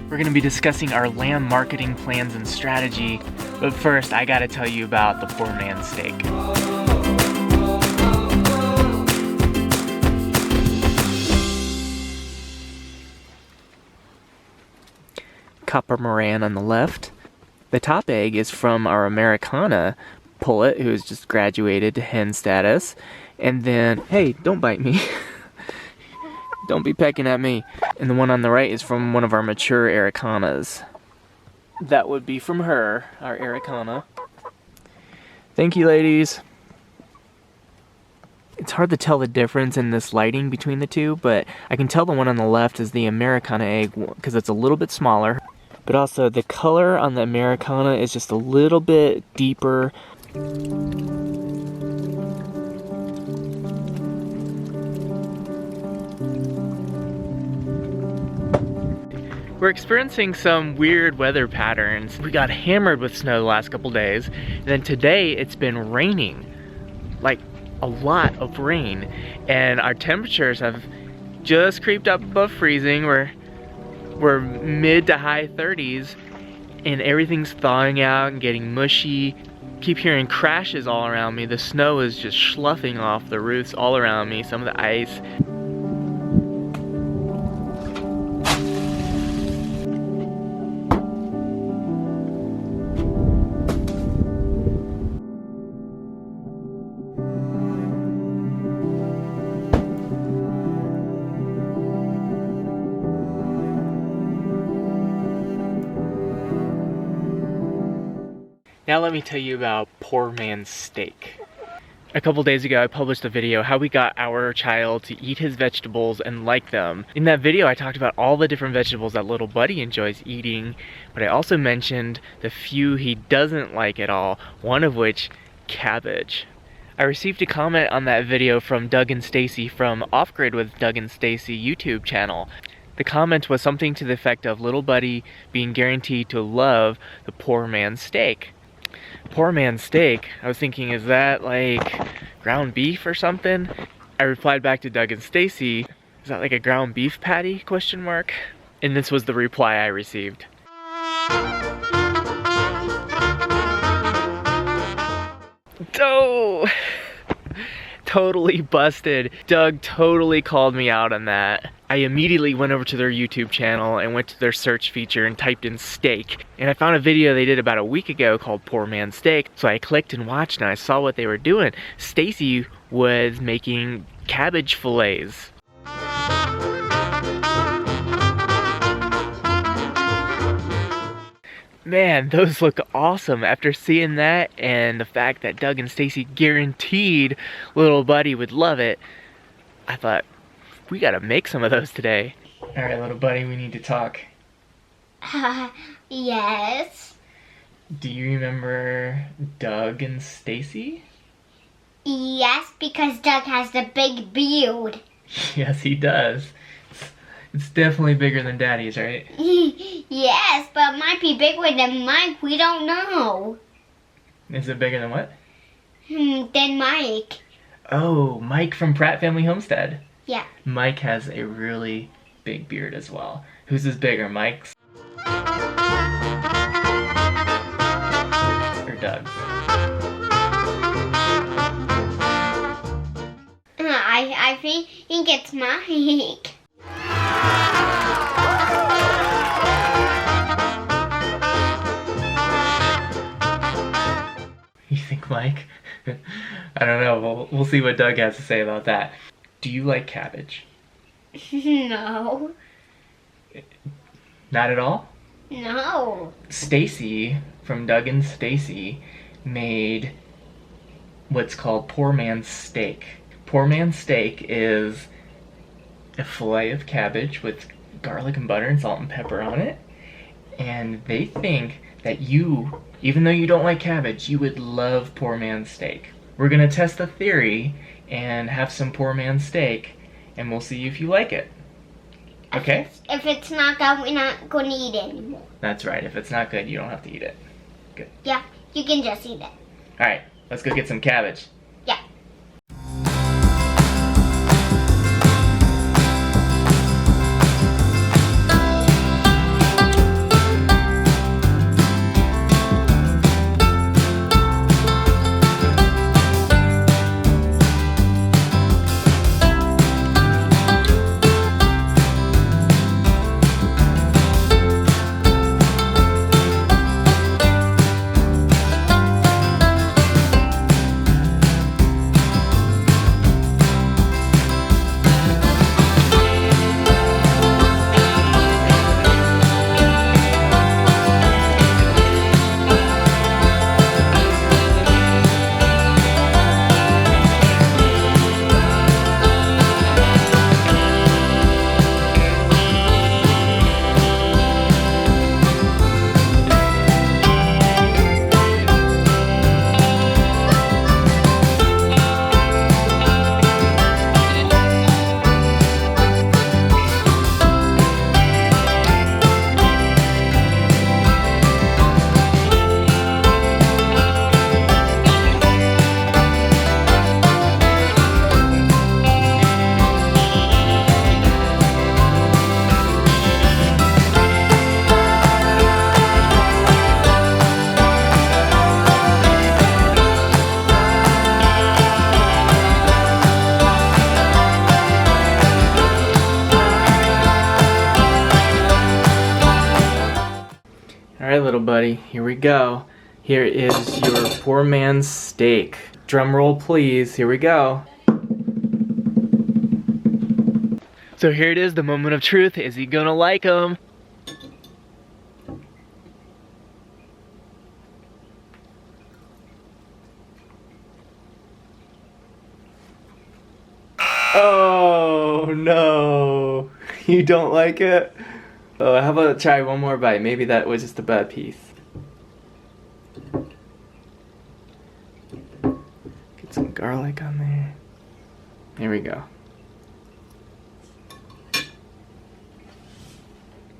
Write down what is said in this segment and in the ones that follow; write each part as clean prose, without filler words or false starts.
We're going to be discussing our lamb marketing plans and strategy, but first I gotta tell you about the poor man's steak. Copper Moran on the left. The top egg is from our Americana pullet, who has just graduated to hen status. And then, hey, don't bite me. Don't be pecking at me. And the one on the right is from one of our mature Americanas. That would be from her, our Americana. Thank you, ladies. It's hard to tell the difference in this lighting between the two, but I can tell the one on the left is the Americana egg because it's a little bit smaller. But also the color on the Americana is just a little bit deeper. We're experiencing some weird weather patterns. We got hammered with snow the last couple days, and then today it's been raining, like a lot of rain, and our temperatures have just creeped up above freezing. We're mid to high 30s, and everything's thawing out and getting mushy. Keep hearing crashes all around me. The snow is just sloughing off the roofs all around me, some of the ice. Now let me tell you about poor man's steak. A couple days ago I published a video how we got our child to eat his vegetables and like them. In that video I talked about all the different vegetables that little buddy enjoys eating, but I also mentioned the few he doesn't like at all, one of which, cabbage. I received a comment on that video from Doug and Stacy from Off Grid with Doug and Stacy YouTube channel. The comment was something to the effect of little buddy being guaranteed to love the poor man's steak. Poor man's steak, I was thinking, is that like ground beef or something? I replied back to Doug and Stacy, is that like a ground beef patty, question mark? And this was the reply I received. Oh, totally busted. Doug totally called me out on that. I immediately went over to their YouTube channel and went to their search feature and typed in steak. And I found a video they did about a week ago called Poor Man's Steak. So I clicked and watched and I saw what they were doing. Stacy was making cabbage fillets. Man, those look awesome. After seeing that and the fact that Doug and Stacy guaranteed little buddy would love it, I thought, we gotta make some of those today. Alright, little buddy, we need to talk. Yes. Do you remember Doug and Stacy? Yes, because Doug has the big beard. Yes, he does. It's definitely bigger than Daddy's, right? Yes, but it might be bigger than Mike. We don't know. Is it bigger than what? Than Mike. Oh, Mike from Pratt Family Homestead. Yeah. Mike has a really big beard as well. Whose is bigger, Mike's or Doug's? I think it's Mike. You think Mike? I don't know. We'll see what Doug has to say about that. Do you like cabbage? No. Not at all? No. Stacy from Doug and Stacy made what's called poor man's steak. Poor man's steak is a fillet of cabbage with garlic and butter and salt and pepper on it. And they think that you, even though you don't like cabbage, you would love poor man's steak. We're gonna test the theory and have some poor man's steak, and we'll see if you like it. Okay? If it's not good, we're not going to eat it anymore. That's right. If it's not good, you don't have to eat it. Good. Yeah, you can just eat it. Alright, let's go get some cabbage. Yeah. Alright, little buddy, here we go. Here is your poor man's steak. Drum roll, please. Here we go. So here it is, the moment of truth. Is he gonna like him? Oh no, you don't like it? Oh, how about try one more bite? Maybe that was just a bad piece. Get some garlic on there. There we go.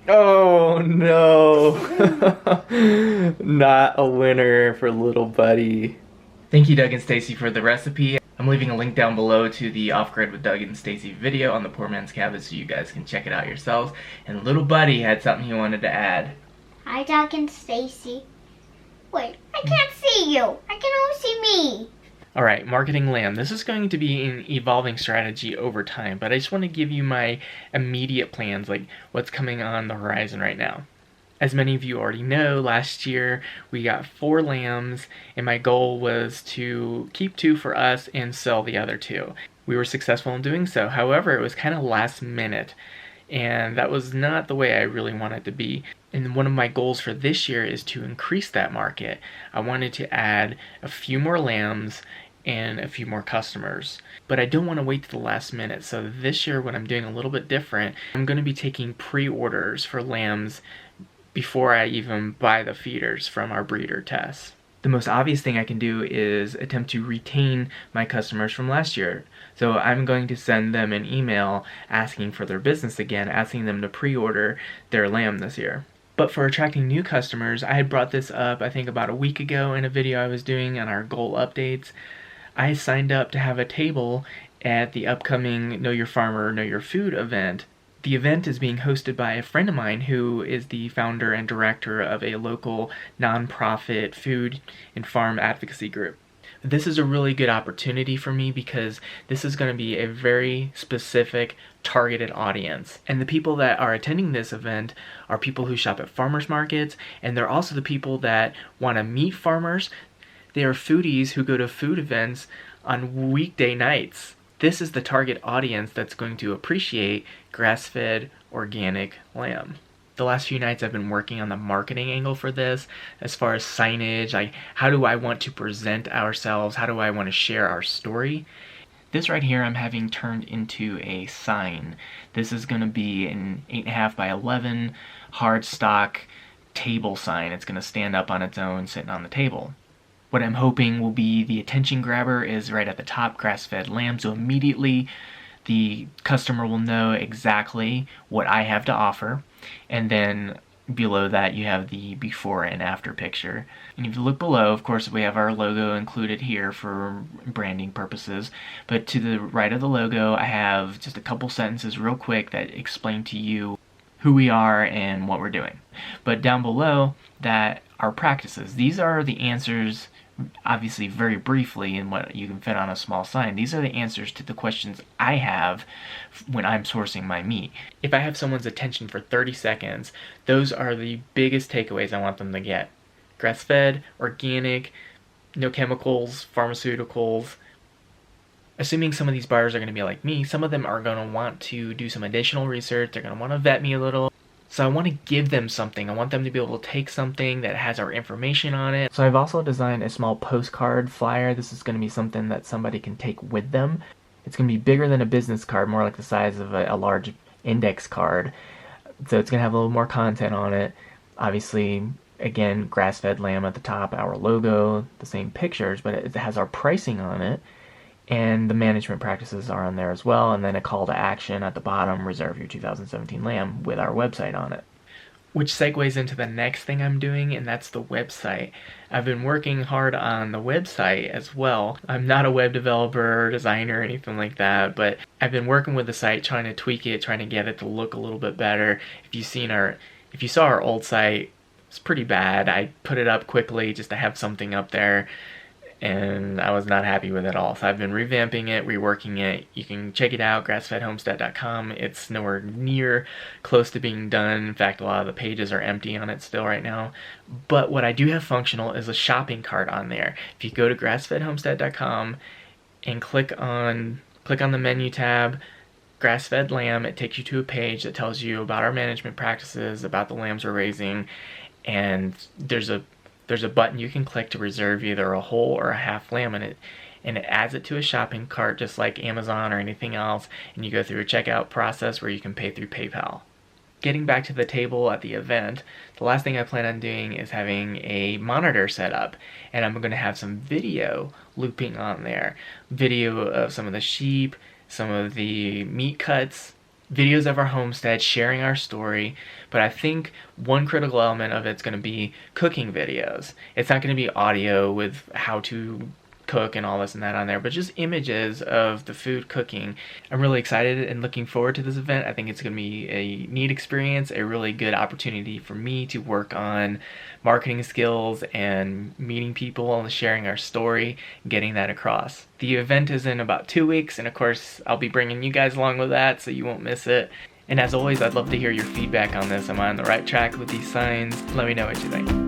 Oh no, not a winner for little buddy. Thank you, Doug and Stacy, for the recipe. I'm leaving a link down below to the Off-Grid with Doug and Stacy video on the poor man's cabbage so you guys can check it out yourselves. And little buddy had something he wanted to add. Hi, Doug and Stacy. Wait, I can't see you. I can only see me. Alright, marketing lamb. This is going to be an evolving strategy over time, but I just want to give you my immediate plans, like what's coming on the horizon right now. As many of you already know, last year we got 4 lambs, and my goal was to keep 2 for us and sell the other 2. We were successful in doing so. However, it was kind of last minute, and that was not the way I really wanted to be. And one of my goals for this year is to increase that market. I wanted to add a few more lambs and a few more customers. But I don't want to wait to the last minute, so this year what I'm doing a little bit different, I'm going to be taking pre-orders for lambs before I even buy the feeders from our breeder tests. The most obvious thing I can do is attempt to retain my customers from last year. So I'm going to send them an email asking for their business again, asking them to pre-order their lamb this year. But for attracting new customers, I had brought this up I think about a week ago in a video I was doing on our goal updates. I signed up to have a table at the upcoming Know Your Farmer, Know Your Food event. The event is being hosted by a friend of mine who is the founder and director of a local nonprofit food and farm advocacy group. This is a really good opportunity for me because this is going to be a very specific targeted audience. And the people that are attending this event are people who shop at farmers markets, and they're also the people that want to meet farmers. They are foodies who go to food events on weekday nights. This is the target audience that's going to appreciate grass-fed organic lamb. The last few nights I've been working on the marketing angle for this, as far as signage, like how do I want to present ourselves, how do I want to share our story. This right here I'm having turned into a sign. This is going to be an 8.5 by 11 hard stock table sign. It's going to stand up on its own sitting on the table. What I'm hoping will be the attention grabber is right at the top, grass-fed lamb, so immediately the customer will know exactly what I have to offer, and then below that you have the before and after picture. And if you look below, of course, we have our logo included here for branding purposes, but to the right of the logo I have just a couple sentences real quick that explain to you who we are and what we're doing. But down below that are practices. These are the answers, obviously very briefly in what you can fit on a small sign. These are the answers to the questions I have when I'm sourcing my meat. If I have someone's attention for 30 seconds, those are the biggest takeaways I want them to get. Grass-fed, organic, no chemicals, pharmaceuticals. Assuming some of these buyers are going to be like me, some of them are going to want to do some additional research, they're going to want to vet me a little. So I want to give them something. I want them to be able to take something that has our information on it. So I've also designed a small postcard flyer. This is going to be something that somebody can take with them. It's going to be bigger than a business card, more like the size of a large index card. So it's going to have a little more content on it. Obviously, again, grass-fed lamb at the top, our logo, the same pictures, but it has our pricing on it. And the management practices are on there as well, and then a call to action at the bottom, reserve your 2017 lamb, with our website on it. Which segues into the next thing I'm doing, and that's the website. I've been working hard on the website as well. I'm not a web developer, designer, or anything like that, but I've been working with the site, trying to tweak it, trying to get it to look a little bit better. If you saw our old site, it's pretty bad. I put it up quickly just to have something up there. and I was not happy with it at all. So I've been revamping it, reworking it. You can check it out, grassfedhomestead.com. It's nowhere near close to being done. In fact, a lot of the pages are empty on it still right now. But what I do have functional is a shopping cart on there. If you go to grassfedhomestead.com and click on the menu tab, grass-fed lamb, it takes you to a page that tells you about our management practices, about the lambs we're raising, and there's a button you can click to reserve either a whole or a half lamb in it, and it adds it to a shopping cart just like Amazon or anything else, and you go through a checkout process where you can pay through PayPal. Getting back to the table at the event, the last thing I plan on doing is having a monitor set up, and I'm going to have some video looping on there. Video of some of the sheep, some of the meat cuts, videos of our homestead, sharing our story, but I think one critical element of it's going to be cooking videos. It's not going to be audio with how to cook and all this and that on there, but just images of the food cooking. I'm really excited and looking forward to this event. I think it's going to be a neat experience, a really good opportunity for me to work on marketing skills and meeting people and sharing our story, getting that across. The event is in about 2 weeks, and of course I'll be bringing you guys along with that so you won't miss it. And as always, I'd love to hear your feedback on this. Am I on the right track with these signs? Let me know what you think.